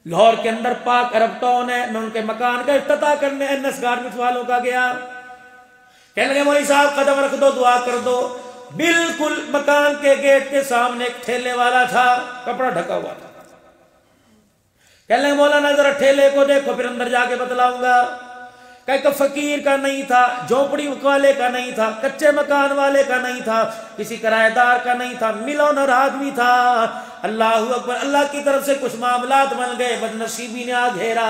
لاہور کے اندر پاک عرب ٹاؤن ہے، میں ان کے مکان کا افتتاح کرنے NS گارمنٹس والوں کا گیا، کہنے لگے مولوی صاحب قدم رکھ دو، دعا کر دو۔ بالکل مکان کے گیٹ کے سامنے ایک ٹھیلے والا تھا، کپڑا ڈھکا ہوا تھا، کہنے لگے مولانا ذرا ٹھیلے کو دیکھو پھر اندر جا کے بتلاؤں گا۔ کہ فقیر کا نہیں تھا، جھونپڑی والے کا نہیں تھا، کچے مکان والے کا نہیں تھا، کسی کرایہ دار کا نہیں تھا، ملونر آدمی تھا۔ اللہ اکبر، اللہ کی طرف سے کچھ معاملات بن گئے، بد نصیبی نے آ گھیرا،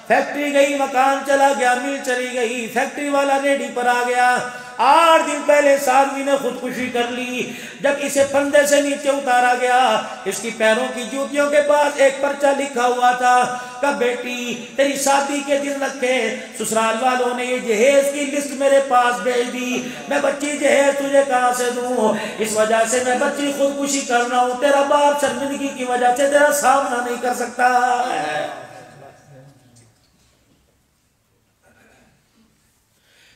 فیکٹری گئی، مکان چلا گیا، مل چلی گئی، فیکٹری والا ریڈی پر آ گیا۔ 8 دن پہلے اس آدمی نے خودکشی کر لی۔ جب اسے پھندے سے نیچے اتارا گیا، اس کی پیروں کی جوتیوں کے پاس ایک پرچہ لکھا ہوا تھا کہ بیٹی تیری شادی کے دن رکھے سسرال والوں نے یہ جہیز کی لسٹ میرے پاس بھیج دی، میں بچی جہیز تجھے کہاں سے دوں؟ اس وجہ سے میں بچی خودکشی کر رہا ہوں، تیرا باپ شرمندگی کی وجہ سے تیرا سامنا نہیں کر سکتا۔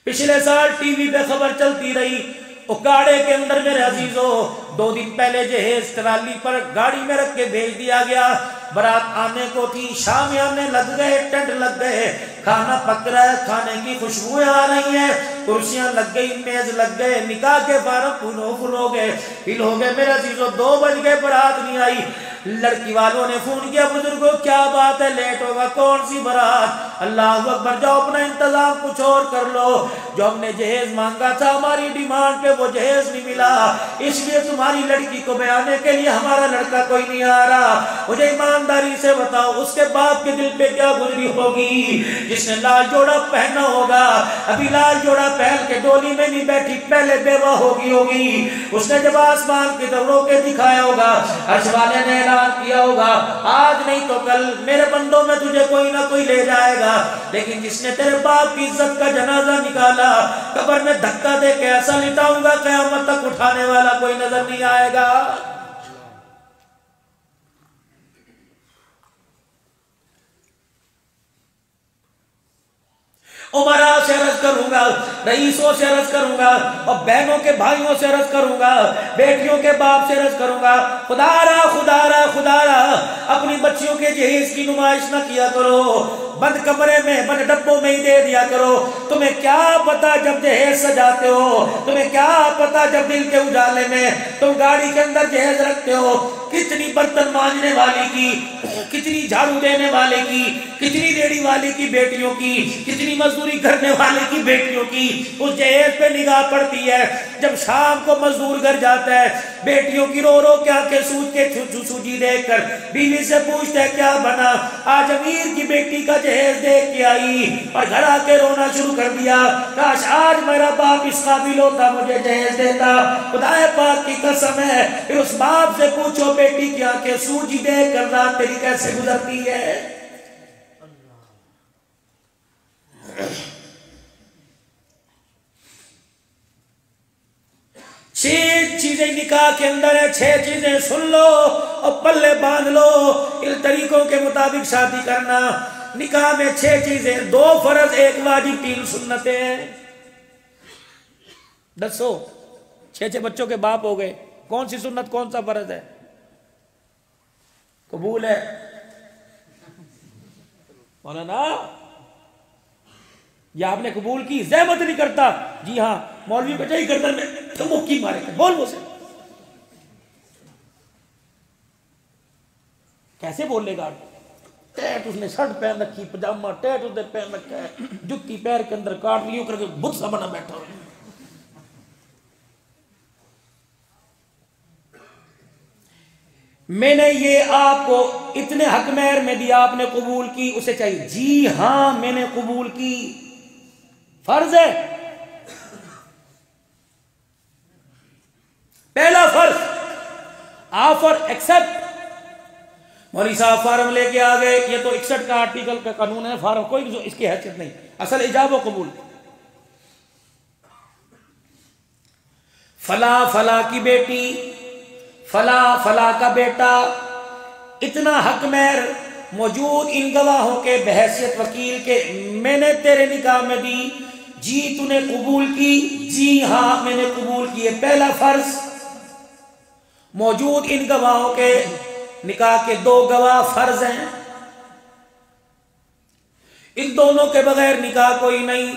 پچھلے سال ٹی وی پہ خبر چلتی رہی، اکاڑے کے اندر میرے عزیزو 2 دن پہلے جہیز ٹرالی پر گاڑی میں رکھ کے بھیج دیا گیا، برات آنے کو تھی، شام آنے لگ گئے، ٹینٹ لگ گئے، کھانا پک رہا ہے، کھانے کی خوشبوئیں آ رہی ہیں، کرسیاں لگ گئی، میز لگ گئے، نکاح کے فارم فل ہو گئے، فل ہو گئے میرے عزیزو، 2 بج گئے، برات نہیں آئی۔ لڑکی والوں نے فون کیا، بزرگوں کیا بات ہے، لیٹ ہوگا، کون سی برات؟ اللہ اکبر، جاؤ اپنا انتظام کچھ اور کر لو، جو ہم نے جہیز مانگا تھا ہماری ڈیمانڈ پہ وہ جہیز نہیں ملا، اس لیے تمہاری لڑکی کو بیانے کے لیے ہمارا لڑکا کوئی نہیں آ رہا۔ مجھے ایمانداری سے بتاؤ اس کے باپ کے دل پہ کیا گزری ہوگی جس نے لال جوڑا پہنا ہوگا؟ ابھی لال جوڑا پہن کے ڈولی میں نہیں بیٹھی، پہلے بیوہ ہوگی، اس نے جب آسمان کی طرف رو کے دکھایا ہوگا، عرش والے نے اعلان کیا ہوگا آج نہیں تو کل میرے بندوں میں تجھے کوئی نہ کوئی لے جائے گا۔ لیکن جس نے تیرے باپ کی عزت کا جنازہ نکالا، قبر میں دھکا دے کے ایسا لٹاؤں گا قیامت تک اٹھانے والا کوئی نظر نہیں آئے گا۔ عمراء سے عرض کروں گا، رئیسوں سے عرض کروں گا، اور بہنوں کے بھائیوں سے عرض کروں گا، بیٹیوں کے باپ سے عرض کروں گا، خدا را اپنی بچیوں کے جہیز کی نمائش نہ کیا کرو، بند کمرے میں بند ڈبوں میں ہی دے دیا کرو۔ تمہیں کیا پتا جب جہیز سجاتے ہو، تمہیں کیا پتا جب دل کے اجالے میں تم گاڑی کے اندر جہیز رکھتے ہو، کتنی برتن مانجنے والی کی، کتنی جھاڑو دینے والے کی، کتنی ریڑی والی کی بیٹیوں کی، کتنی مزدوری کرنے والے کی بیٹیوں کی اس جہیز پہ نگاہ پڑتی ہے۔ جب شام کو مزدور گھر جاتا ہے، بیٹیوں کی رو رو کے آنکھیں سوج کے سوجی دیکھ کر بیوی سے پوچھتا ہے کیا بنا؟ آج امیر کی بیٹی کا جہیز دیکھ کے آئی اور گھر آ کے رونا شروع کر دیا، کاش آج میرا باپ اس قابل ہوتا مجھے جہیز دیتا۔ خدا پاک کی قسم ہے، پھر اس باپ سے پوچھو بیٹی کی آنکھیں سوجی دیکھ کر رات تیری کیسے گزرتی ہے؟ 6 چیزیں نکاح کے اندر ہے، 6 چیزیں سن لو اور پلے باندھ لو، ان طریقوں کے مطابق شادی کرنا۔ نکاح میں 6 چیزیں، 2 فرض 1 واجب 3 سنتیں ہیں۔ دسو 6 بچوں کے باپ ہو گئے، کون سی سنت کون سا فرض ہے؟ قبول ہے مولانا؟ یا آپ نے قبول کی، زحمت نہیں کرتا؟ جی ہاں مولوی بیٹا ہی کرتا، میں تو مکی مارے کر بول، وہ سے کیسے بول لے گا؟ ٹیٹ اس نے شرٹ پہن رکھی، پجامہ ٹیٹ اس نے پہن رکھا ہے، جتی پیر کے اندر کاٹ لیوں کر کے بت سا بنا بیٹھا ہو۔ میں نے یہ آپ کو اتنے حق مہر میں دیا، آپ نے قبول کی، اسے چاہیے جی ہاں میں نے قبول کی، فرض ہے۔ پہلا فرض آفر ایکسپٹ۔ مولوی صاحب فارم لے کے آ گئے، یہ تو 61 کا آرٹیکل کا قانون ہے، فارم کوئی اس کی حیثیت نہیں، اصل ایجاب و قبول۔ فلاں فلاں کی بیٹی، فلاں فلاں کا بیٹا، اتنا حق مہر موجود ان گواہوں کے بحیثیت وکیل کے میں نے تیرے نکاح میں دی، جی تو نے قبول کی؟ جی ہاں میں نے قبول کی۔ پہلا فرض موجود ان گواہوں کے، نکاح کے 2 گواہ فرض ہیں، ان دونوں کے بغیر نکاح کوئی نہیں.